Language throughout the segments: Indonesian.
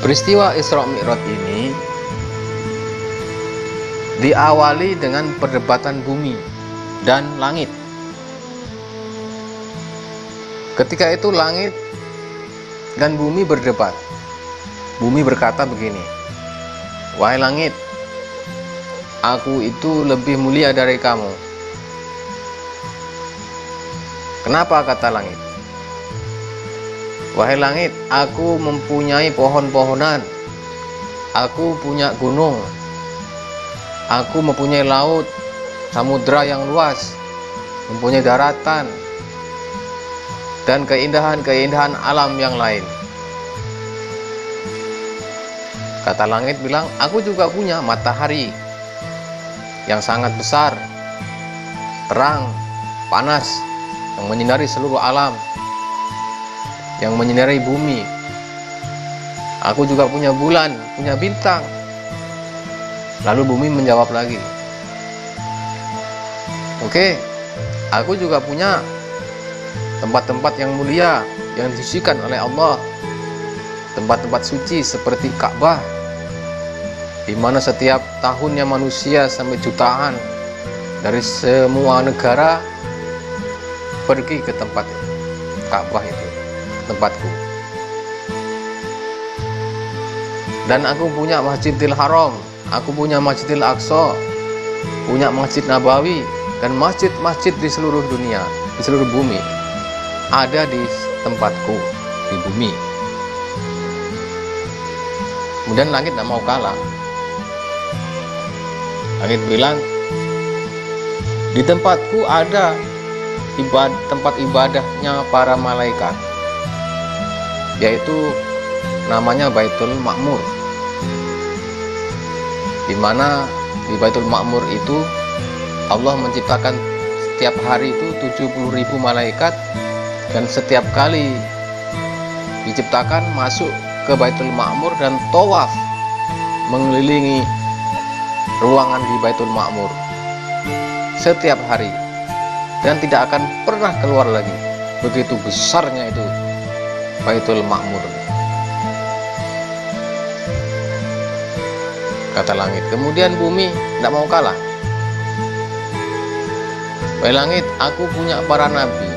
Peristiwa Isra Mi'raj ini diawali dengan perdebatan bumi dan langit. Ketika itu langit dan bumi berdebat. Bumi berkata begini, "Wahai langit, aku itu lebih mulia dari kamu." Kenapa kata langit? "Wahai langit, aku mempunyai pohon-pohonan, aku punya gunung, aku mempunyai laut, samudra yang luas, mempunyai daratan, dan keindahan-keindahan alam yang lain." Kata langit bilang, "Aku juga punya matahari yang sangat besar, terang, panas, yang menyinari seluruh alam, yang menyinari bumi. Aku juga punya bulan, punya bintang." Lalu bumi menjawab lagi, "Oke, aku juga punya tempat-tempat yang mulia yang disucikan oleh Allah, tempat-tempat suci seperti Ka'bah, di mana setiap tahunnya manusia sampai jutaan dari semua negara pergi ke tempat Ka'bah itu, tempatku. Dan aku punya Masjidil Haram, aku punya Masjidil Aqsa, punya Masjid Nabawi, dan masjid-masjid di seluruh dunia, di seluruh bumi ada di tempatku, di bumi." Kemudian langit tidak mau kalah. Langit bilang, "Di tempatku ada tempat ibadahnya para malaikat, yaitu namanya Baitul Ma'mur, di mana di Baitul Ma'mur itu Allah menciptakan setiap hari itu 70.000 malaikat, dan setiap kali diciptakan masuk ke Baitul Ma'mur dan tawaf mengelilingi ruangan di Baitul Ma'mur setiap hari, dan tidak akan pernah keluar lagi. Begitu besarnya itu Baitul Ma'mur, kata langit. Kemudian bumi tidak mau kalah. "Wahai langit, aku punya para nabi.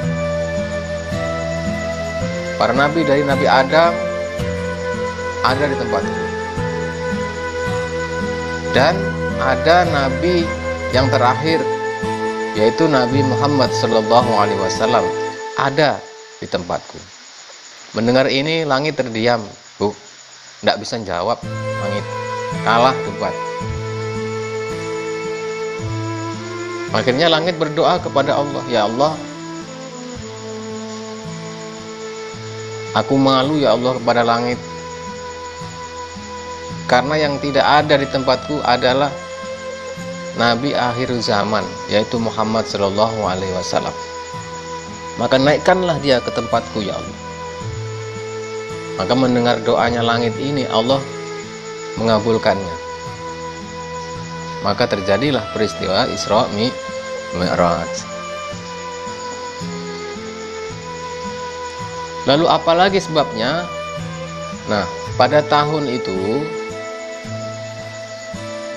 Para nabi dari Nabi Adam ada di tempatku. Dan ada nabi yang terakhir, yaitu Nabi Muhammad SAW, ada di tempatku." Mendengar ini langit terdiam. Tidak bisa jawab. Langit kalah debat. Akhirnya langit berdoa kepada Allah, "Ya Allah, aku malu ya Allah kepada langit, karena yang tidak ada di tempatku adalah Nabi akhir zaman, yaitu Muhammad SAW. Maka naikkanlah dia ke tempatku ya Allah." Maka mendengar doanya langit ini, Allah mengabulkannya. Maka terjadilah peristiwa Isra Mi'raj. Lalu apalagi sebabnya? Nah, pada tahun itu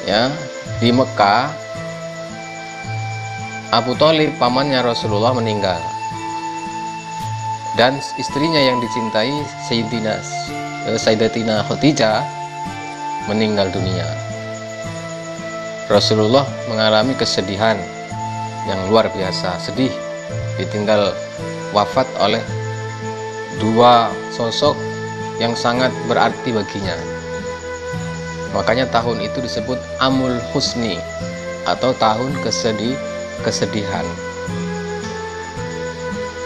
ya, di Mekah, Abu Thalib pamannya Rasulullah meninggal, dan istrinya yang dicintai Sayyidatina Khadijah meninggal dunia. Rasulullah mengalami kesedihan yang luar biasa, sedih ditinggal wafat oleh dua sosok yang sangat berarti baginya. Makanya tahun itu disebut Amul Husni, atau tahun kesedihan.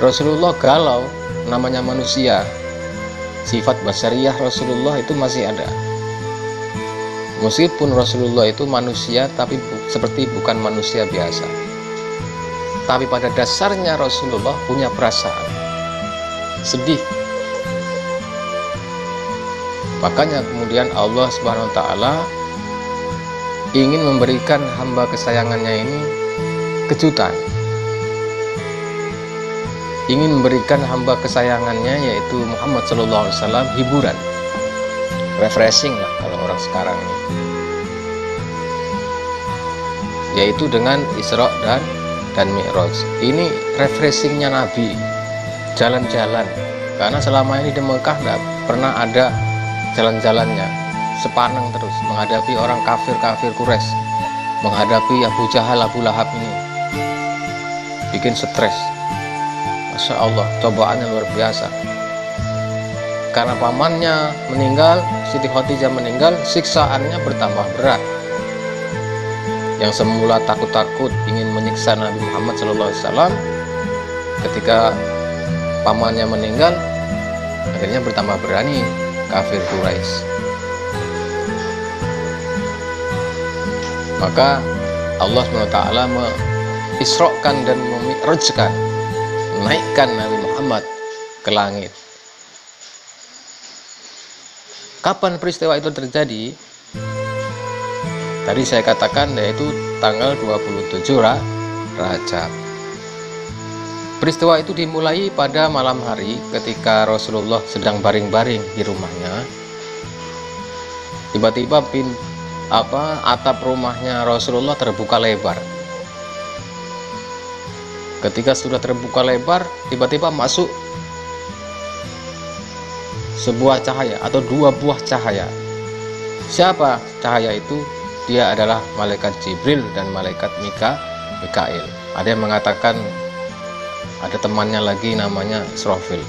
Rasulullah galau, namanya manusia, sifat basariyah Rasulullah itu masih ada. Meskipun Rasulullah itu manusia, tapi seperti bukan manusia biasa. Tapi pada dasarnya Rasulullah punya perasaan sedih. Makanya kemudian Allah Subhanahu wa taala ingin memberikan hamba kesayangannya ini kejutan. Ingin memberikan hamba kesayangannya yaitu Muhammad SAW hiburan. refreshing lah kalau orang sekarang ini, yaitu dengan Isra dan Mi'raj. Ini refreshingnya Nabi, jalan-jalan, karena selama ini di Mekah tidak pernah ada jalan-jalannya, sepaneng terus menghadapi orang kafir Quraisy, menghadapi Abu Jahal, Abu Lahab ini, bikin stres. Masya Allah, cobaannya luar biasa. Karena pamannya meninggal, Siti Khadijah meninggal, siksaannya bertambah berat. Yang semula takut-takut ingin menyiksa Nabi Muhammad SAW, ketika pamannya meninggal, akhirnya bertambah berani kafir Quraisy. Maka Allah SWT mengisrokan dan memi'rajkan, menaikkan Nabi Muhammad ke langit. Kapan peristiwa itu terjadi? Tadi saya katakan yaitu tanggal 27 Rajab. Peristiwa itu dimulai pada malam hari ketika Rasulullah sedang baring-baring di rumahnya. Tiba-tiba atap rumahnya Rasulullah terbuka lebar. Ketika sudah terbuka lebar, tiba-tiba masuk sebuah cahaya atau dua buah cahaya. Siapa cahaya itu? Dia adalah malaikat Jibril dan malaikat Mikail. Ada yang mengatakan ada temannya lagi namanya Israfil.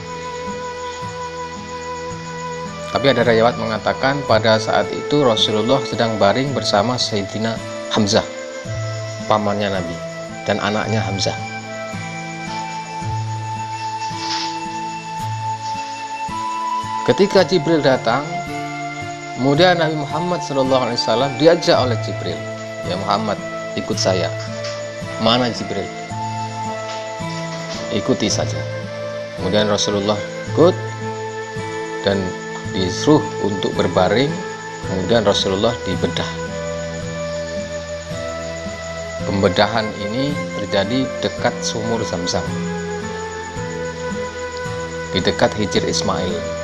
Tapi ada riwayat mengatakan pada saat itu Rasulullah sedang baring bersama Sayyidina Hamzah, pamannya Nabi, dan anaknya Hamzah. Ketika Jibril datang, kemudian Nabi Muhammad SAW diajak oleh Jibril, "Ya Muhammad, ikut saya." "Mana Jibril?" "Ikuti saja." Kemudian Rasulullah ikut dan disuruh untuk berbaring. Kemudian Rasulullah dibedah. Pembedahan ini terjadi dekat sumur Zam-Zam, di dekat Hijr Ismail.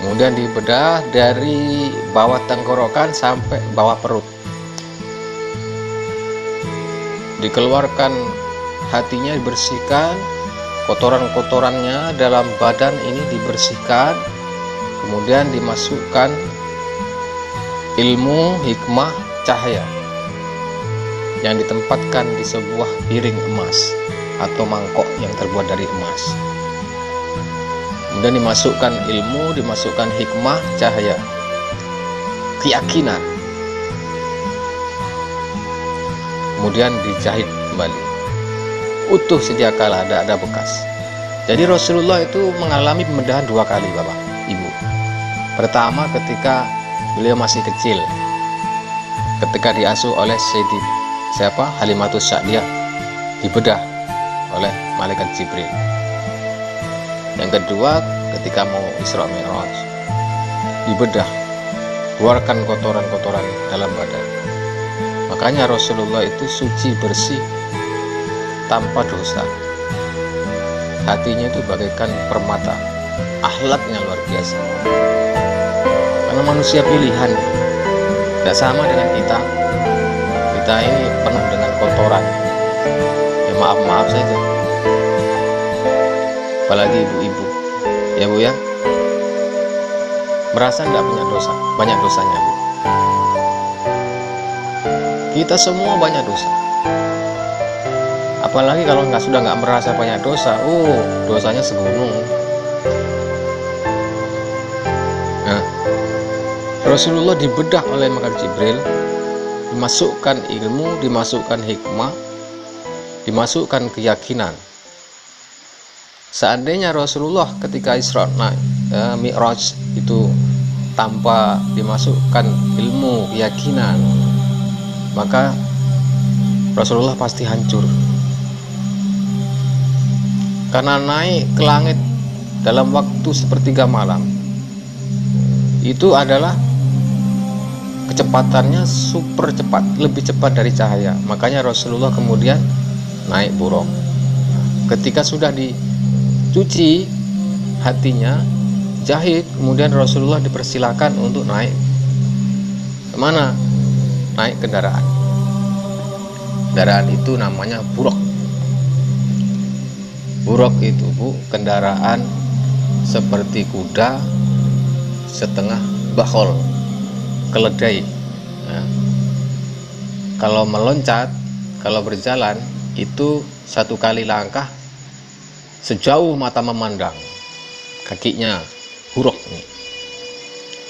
Kemudian dibedah dari bawah tenggorokan sampai bawah perut. Dikeluarkan hatinya, dibersihkan, kotoran-kotorannya dalam badan ini dibersihkan. Kemudian dimasukkan ilmu, hikmah, cahaya yang ditempatkan di sebuah piring emas atau mangkok yang terbuat dari emas. Kemudian dimasukkan ilmu, dimasukkan hikmah, cahaya, keyakinan. Kemudian dijahit kembali, utuh sejak kala, ada bekas. Jadi Rasulullah itu mengalami pembedahan dua kali, Bapak Ibu. Pertama ketika beliau masih kecil, ketika diasuh oleh Halimatus Sa'diyah, dibedah oleh malaikat Jibril. Yang kedua ketika mau Isra Mi'raj, dibedah, keluarkan kotoran-kotoran dalam badan. Makanya Rasulullah itu suci, bersih, tanpa dosa. Hatinya itu bagaikan permata, akhlaknya luar biasa. Karena manusia pilihan, tidak sama dengan kita. Kita ini penuh dengan kotoran. Ya maaf saja. Apalagi ibu-ibu, ya Bu ya, merasa tidak punya dosa, banyak dosanya Bu. Kita semua banyak dosa. Apalagi kalau sudah nggak merasa banyak dosa, dosanya segunung. Nah, Rasulullah dibedah oleh malaikat Jibril, dimasukkan ilmu, dimasukkan hikmah, dimasukkan keyakinan. Seandainya Rasulullah ketika Isra Mi'raj itu tanpa dimasukkan ilmu, keyakinan, maka Rasulullah pasti hancur. Karena naik ke langit dalam waktu sepertiga malam itu adalah kecepatannya super cepat, lebih cepat dari cahaya. Makanya Rasulullah kemudian naik buruk. Ketika sudah dicuci hatinya, jahit, kemudian Rasulullah dipersilakan untuk naik kemana? Naik kendaraan. Kendaraan itu namanya buruk. Buruk itu kendaraan seperti kuda setengah bakhol, keledai. Nah, kalau meloncat, kalau berjalan itu satu kali langkah sejauh mata memandang. Kakinya buruk nih.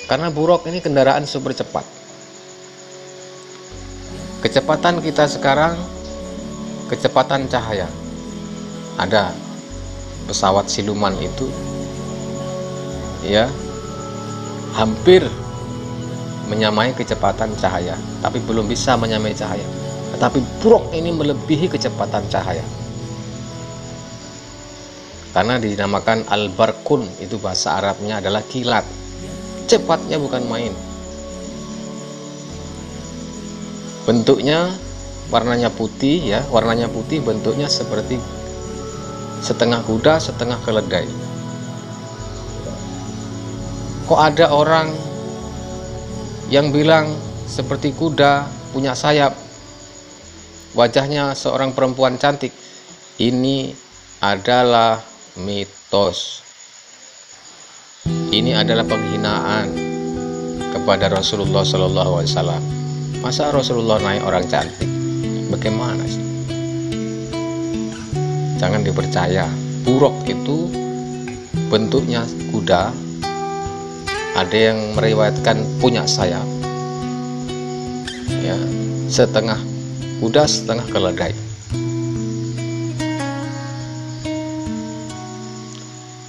Karena buruk ini kendaraan super cepat. Kecepatan kita sekarang kecepatan cahaya. Ada pesawat siluman itu ya hampir menyamai kecepatan cahaya, tapi belum bisa menyamai cahaya. Tetapi buruk ini melebihi kecepatan cahaya. Karena dinamakan al-barkun, itu bahasa Arabnya adalah kilat. Cepatnya bukan main. Bentuknya warnanya putih ya, warnanya putih, bentuknya seperti setengah kuda, setengah keledai. Kok ada orang yang bilang seperti kuda, punya sayap, wajahnya seorang perempuan cantik? Ini adalah mitos. Ini adalah penghinaan kepada Rasulullah SAW. Masa Rasulullah naik orang cantik? Bagaimana sih? Jangan dipercaya. Buruk itu bentuknya kuda. Ada yang meriwayatkan punya sayap. Ya, setengah kuda, setengah keledai.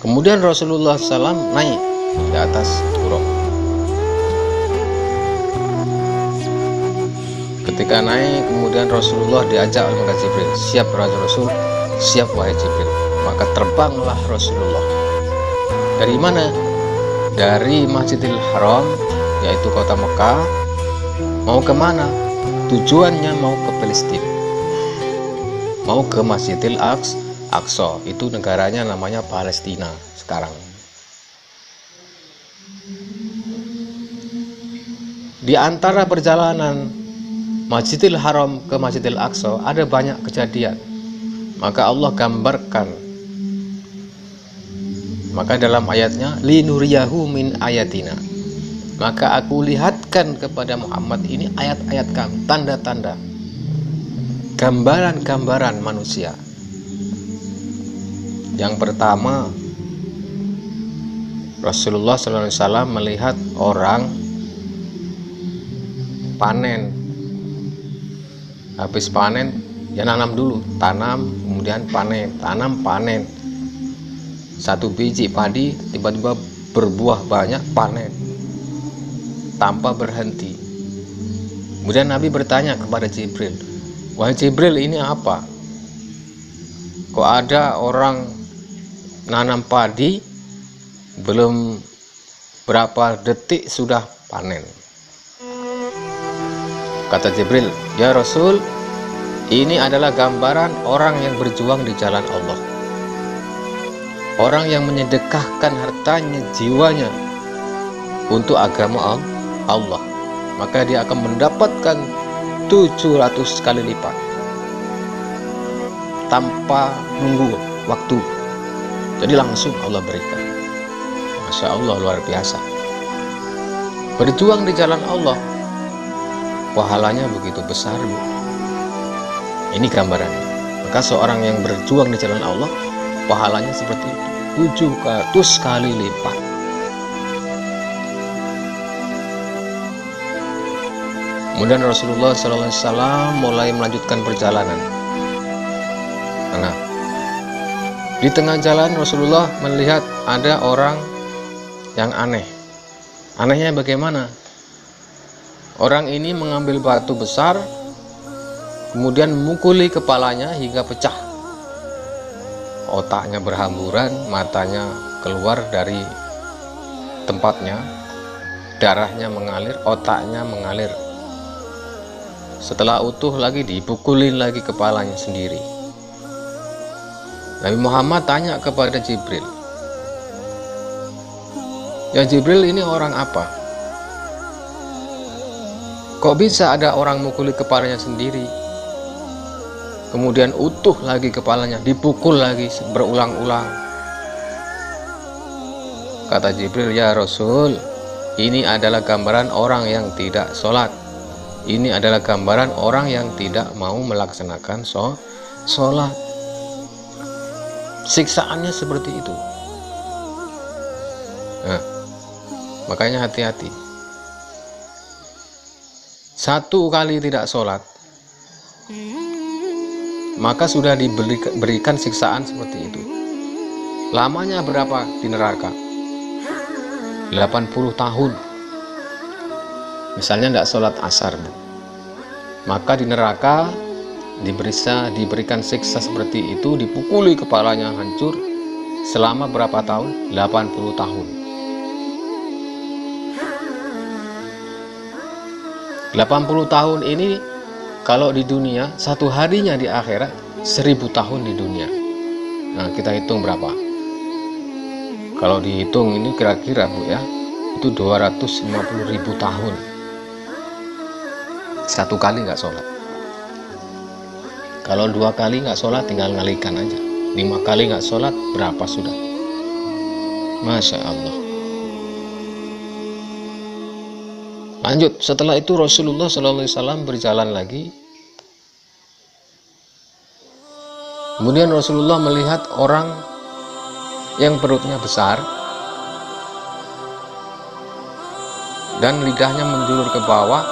Kemudian Rasulullah SAW naik di atas buruk. Ketika naik, kemudian Rasulullah diajak oleh malaikat Jibril, siap Rasul, siap wahai Jibril. Maka terbanglah Rasulullah. Dari mana? Dari Masjidil Haram, yaitu kota Mekah. Mau kemana? Tujuannya mau ke Palestina, mau ke Masjidil Aqsa. Itu negaranya namanya Palestina sekarang. Di antara perjalanan Masjidil Haram ke Masjidil Aqsa ada banyak kejadian. Maka Allah gambarkan. Maka dalam ayatnya, linuriyahu min ayatina. Maka aku lihatkan kepada Muhammad ini ayat-ayat kami, tanda-tanda, gambaran-gambaran manusia. Yang pertama, Rasulullah SAW melihat orang panen. Habis panen, ya nanam dulu, tanam, kemudian panen, tanam, panen. Satu biji padi tiba-tiba berbuah banyak, panen tanpa berhenti. Kemudian Nabi bertanya kepada Jibril, wahai Jibril, ini apa? Kok ada orang nanam padi belum berapa detik sudah panen? Kata Jibril, ya Rasul, ini adalah gambaran orang yang berjuang di jalan Allah. Orang yang menyedekahkan hartanya, jiwanya untuk agama Allah. Maka dia akan mendapatkan 700 kali lipat tanpa nunggu waktu. Jadi langsung Allah berikan. Masya Allah, luar biasa. Berjuang di jalan Allah, pahalanya begitu besar, Bu. Ini gambarannya. Maka seorang yang berjuang di jalan Allah, pahalanya seperti 700 kali lipat. Kemudian Rasulullah SAW mulai melanjutkan perjalanan. Nah, di tengah jalan Rasulullah melihat ada orang yang aneh. Anehnya bagaimana? Orang ini mengambil batu besar, kemudian memukuli kepalanya hingga pecah. Otaknya berhamburan, matanya keluar dari tempatnya, darahnya mengalir, otaknya mengalir. Setelah utuh lagi dipukulin lagi kepalanya sendiri. Nabi Muhammad tanya kepada Jibril, "Ya Jibril, ini orang apa? Kok bisa ada orang mukuli kepalanya sendiri, kemudian utuh lagi kepalanya, dipukul lagi berulang-ulang?" Kata Jibril, "Ya Rasul, ini adalah gambaran orang yang tidak sholat. Ini adalah gambaran orang yang tidak mau melaksanakan sholat. Siksaannya seperti itu." Nah, makanya hati-hati. Satu kali tidak sholat, maka sudah diberikan siksaan seperti itu. Lamanya berapa di neraka? 80 tahun. Misalnya tidak sholat asar, maka di neraka diberikan siksa seperti itu, dipukuli kepalanya hancur selama berapa tahun? 80 tahun. 80 tahun ini kalau di dunia, satu harinya di akhirat 1000 tahun di dunia. Nah, kita hitung berapa? Kalau dihitung ini kira-kira Bu ya, itu 250.000 tahun. Satu kali nggak sholat. Kalau 2 kali nggak sholat tinggal ngalikan aja. 5 kali nggak sholat berapa sudah? Masya Allah. Lanjut, setelah itu Rasulullah SAW berjalan lagi. Kemudian Rasulullah melihat orang yang perutnya besar dan lidahnya menjulur ke bawah,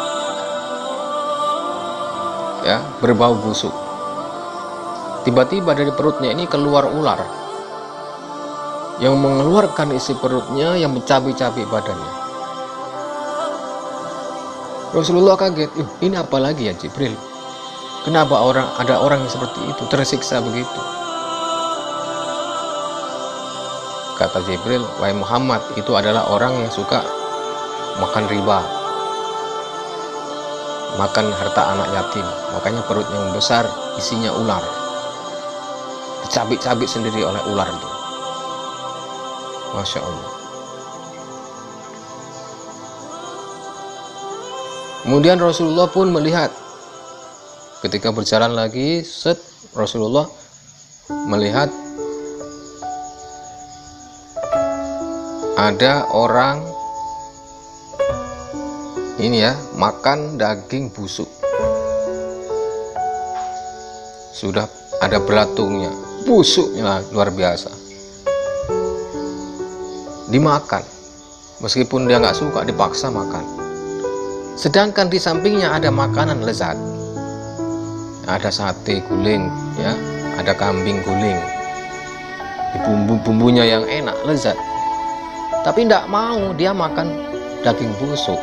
ya, berbau busuk. Tiba-tiba dari perutnya ini keluar ular yang mengeluarkan isi perutnya, yang mencabik-cabik badannya. Rasulullah kaget, ini apa lagi ya Jibril? Kenapa ada orang yang seperti itu, tersiksa begitu? Kata Jibril, "Wahai Muhammad, itu adalah orang yang suka makan riba, makan harta anak yatim. Makanya perutnya yang besar, isinya ular. Dicabik-cabik sendiri oleh ular itu." Masya Allah. Kemudian Rasulullah pun melihat, ketika berjalan lagi, Rasulullah melihat ada orang ini ya, makan daging busuk. Sudah ada belatungnya, busuknya luar biasa. Dimakan, meskipun dia nggak suka, dipaksa makan. Sedangkan di sampingnya ada makanan lezat, ada sate guling, ya, ada kambing guling, bumbu-bumbunya yang enak, lezat. Tapi tidak mau dia makan daging busuk.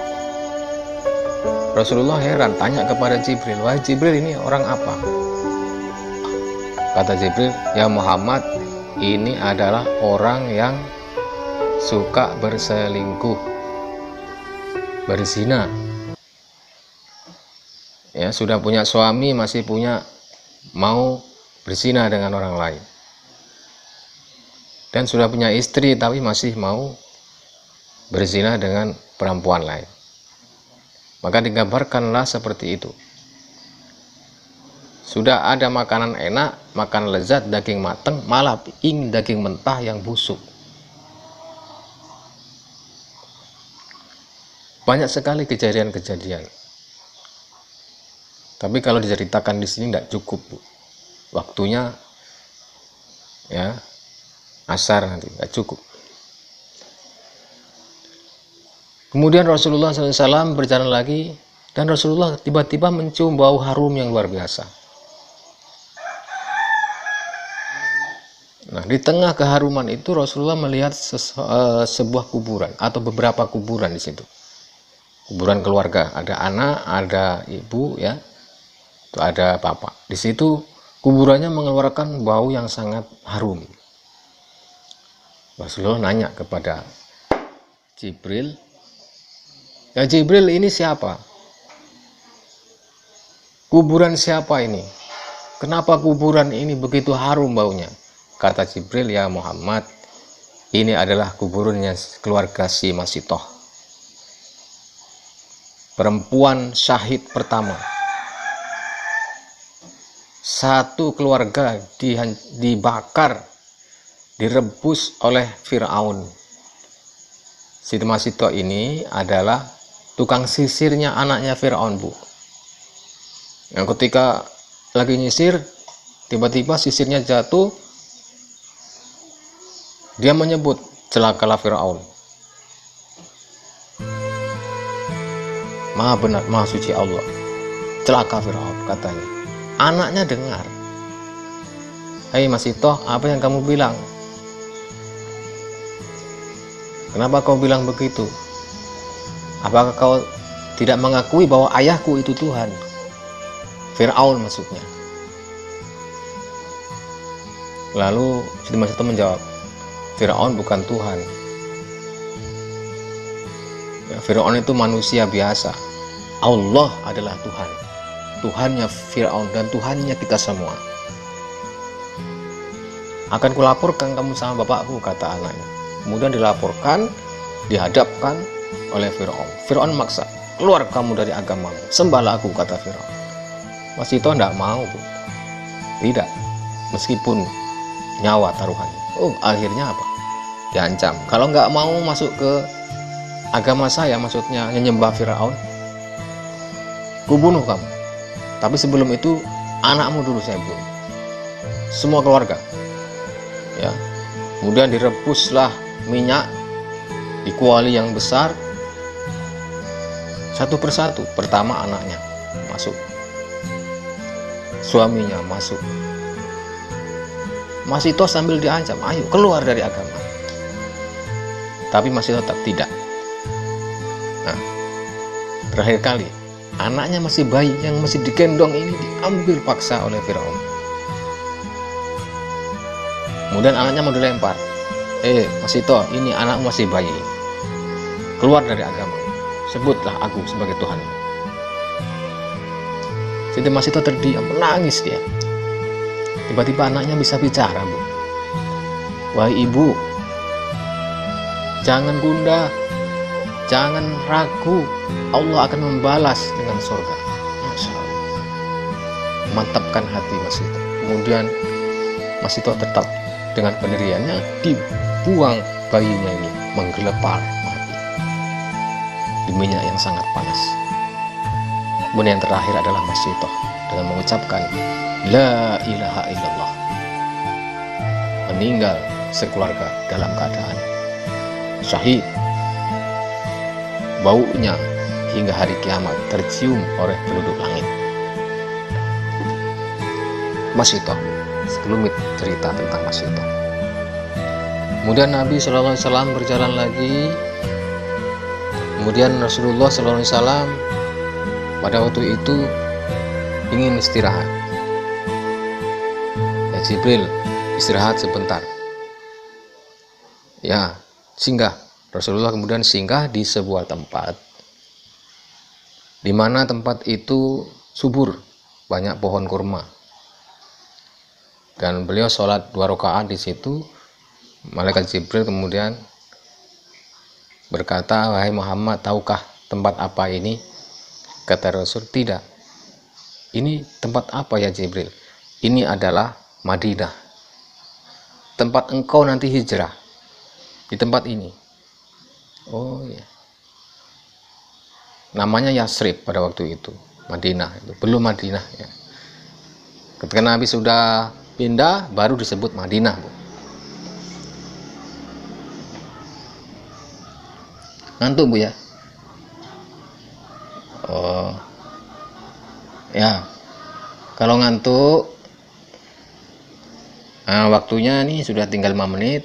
Rasulullah heran, tanya kepada Jibril, "Wahai Jibril, ini orang apa?" Kata Jibril, "Ya Muhammad, ini adalah orang yang suka berselingkuh, berzina. Ya, sudah punya suami, masih mau berzina dengan orang lain. Dan sudah punya istri, tapi masih mau berzina dengan perempuan lain." Maka digambarkanlah seperti itu. Sudah ada makanan enak, makan lezat, daging matang, malah ingin daging mentah yang busuk. Banyak sekali kejadian-kejadian. Tapi kalau diceritakan di sini tidak cukup, Bu. Waktunya ya asar nanti, tidak cukup. Kemudian Rasulullah SAW berjalan lagi, dan Rasulullah tiba-tiba mencium bau harum yang luar biasa. Nah, di tengah keharuman itu Rasulullah melihat sebuah kuburan atau beberapa kuburan di situ. Kuburan keluarga, ada anak, ada ibu, ya. Itu ada bapak. Di situ kuburannya mengeluarkan bau yang sangat harum. Rasulullah nanya kepada Jibril, "Ya Jibril, ini siapa? Kuburan siapa ini? Kenapa kuburan ini begitu harum baunya?" Kata Jibril, "Ya Muhammad, Ini adalah kuburannya keluarga si Masitoh, perempuan syahid pertama. Satu keluarga dibakar, direbus oleh Firaun. Siti Masitoh ini adalah tukang sisirnya anaknya Firaun, Bu. Yang ketika lagi nyisir, tiba-tiba sisirnya jatuh, dia menyebut, celakalah Firaun. Maha benar, maha suci Allah, celaka Firaun, katanya. Anaknya dengar. Hei Masitoh, apa yang kamu bilang? Kenapa kau bilang begitu? Apakah kau tidak mengakui bahwa ayahku itu Tuhan? Firaun maksudnya. Lalu Siti Masitoh menjawab, Firaun bukan Tuhan. Ya, Firaun itu manusia biasa. Allah adalah Tuhan. Tuhannya Firaun dan Tuhannya kita semua. Akan kulaporkan kamu sama bapakku, kata anaknya. Kemudian dilaporkan, dihadapkan oleh Firaun. Firaun maksa, keluar kamu dari agamamu, sembahlah aku, kata Firaun. Masitoh tidak mau, Bu. Tidak, meskipun nyawa taruhannya. Oh, akhirnya apa? Diancam, kalau nggak mau masuk ke agama saya, maksudnya menyembah Firaun, kubunuh kamu. Tapi sebelum itu anakmu dulu saya bunuh, semua keluarga. Ya, kemudian direbuslah minyak di kuali yang besar, satu persatu. Pertama anaknya masuk, suaminya masuk. Masitoh sambil diancam, ayo keluar dari agama. Tapi masih tetap tidak. Nah, terakhir kali anaknya masih bayi yang masih digendong ini diambil paksa oleh Firaun. Kemudian anaknya mau dilempar. Masitoh, ini anakmu masih bayi, keluar dari agama, sebutlah aku sebagai Tuhan. Siti Masitoh terdiam, menangis dia. Tiba-tiba anaknya bisa bicara, Bu. Wahai ibu, jangan gundah, jangan ragu, Allah akan membalas dengan surga. Masya Allah. Mantapkan hati Masitoh. Kemudian Masitoh tetap dengan pendiriannya, dibuang bayinya ini menggelepar mati di minyak yang sangat panas. Kemudian yang terakhir adalah Masitoh dengan mengucapkan La ilaha illallah, meninggal sekeluarga dalam keadaan syahid. Baunya hingga hari kiamat tercium oleh penduduk langit. Masitoh, sekelumit cerita tentang Masitoh. Kemudian Nabi SAW berjalan lagi. Kemudian Rasulullah SAW pada waktu itu ingin istirahat. Ya, Jibril, istirahat sebentar. Ya, singgah. Rasulullah kemudian singgah di sebuah tempat, di mana tempat itu subur, banyak pohon kurma. Dan beliau sholat 2 rakaat di situ. Malaikat Jibril kemudian berkata, wahai Muhammad, tahukah tempat apa ini? Kata Rasul, tidak. Ini tempat apa ya Jibril? Ini adalah Madinah, tempat engkau nanti hijrah, di tempat ini. Oh ya, namanya Yasrib pada waktu itu. Madinah itu belum Madinah ya. Ketika Nabi sudah pindah, baru disebut Madinah, Bu. Ngantuk, Bu, ya? Oh ya, kalau ngantuk, nah, waktunya nih sudah tinggal 5 menit.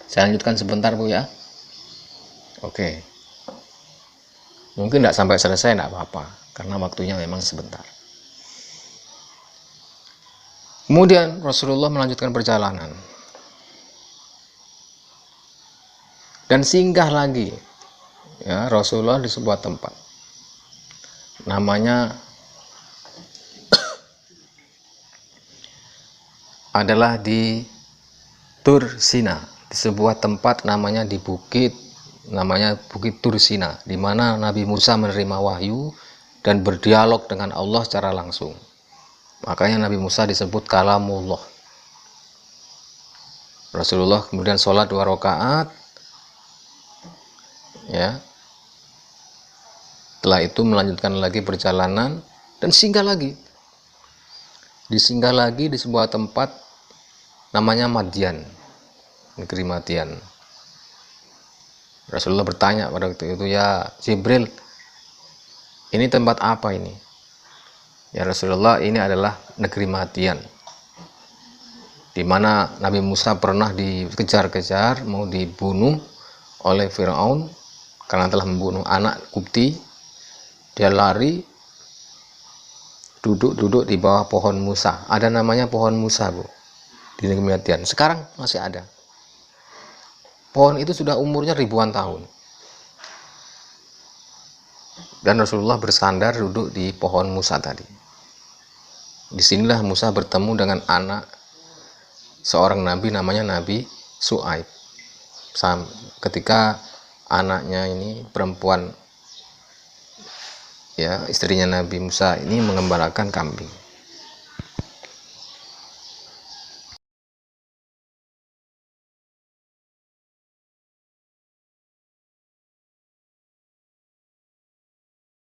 Saya lanjutkan sebentar, Bu, ya. Oke, mungkin tidak sampai selesai, tidak apa-apa, karena waktunya memang sebentar. Kemudian Rasulullah melanjutkan perjalanan dan singgah lagi, ya, Rasulullah di sebuah tempat namanya adalah di Tur Sina. di sebuah tempat namanya di bukit, namanya Bukit Tursina, di mana Nabi Musa menerima wahyu dan berdialog dengan Allah secara langsung. Makanya Nabi Musa disebut kalamullah. Rasulullah kemudian sholat 2 rakaat, ya. Setelah itu melanjutkan lagi perjalanan dan singgah lagi. Disinggah lagi di sebuah tempat namanya Madian, negeri Madian. Rasulullah bertanya pada waktu itu, ya Jibril, ini tempat apa ini? Ya Rasulullah, ini adalah negeri Madian, di mana Nabi Musa pernah dikejar-kejar, mau dibunuh oleh Firaun karena telah membunuh anak Qibti. Dia lari, duduk di bawah pohon Musa. Ada namanya pohon Musa, Bu, di negeri Madian. Sekarang masih ada. Pohon itu sudah umurnya ribuan tahun. Dan Rasulullah bersandar duduk di pohon Musa tadi. Disinilah Musa bertemu dengan anak seorang nabi namanya Nabi Su'aib. Ketika anaknya ini perempuan, ya istrinya Nabi Musa ini mengembalakan kambing.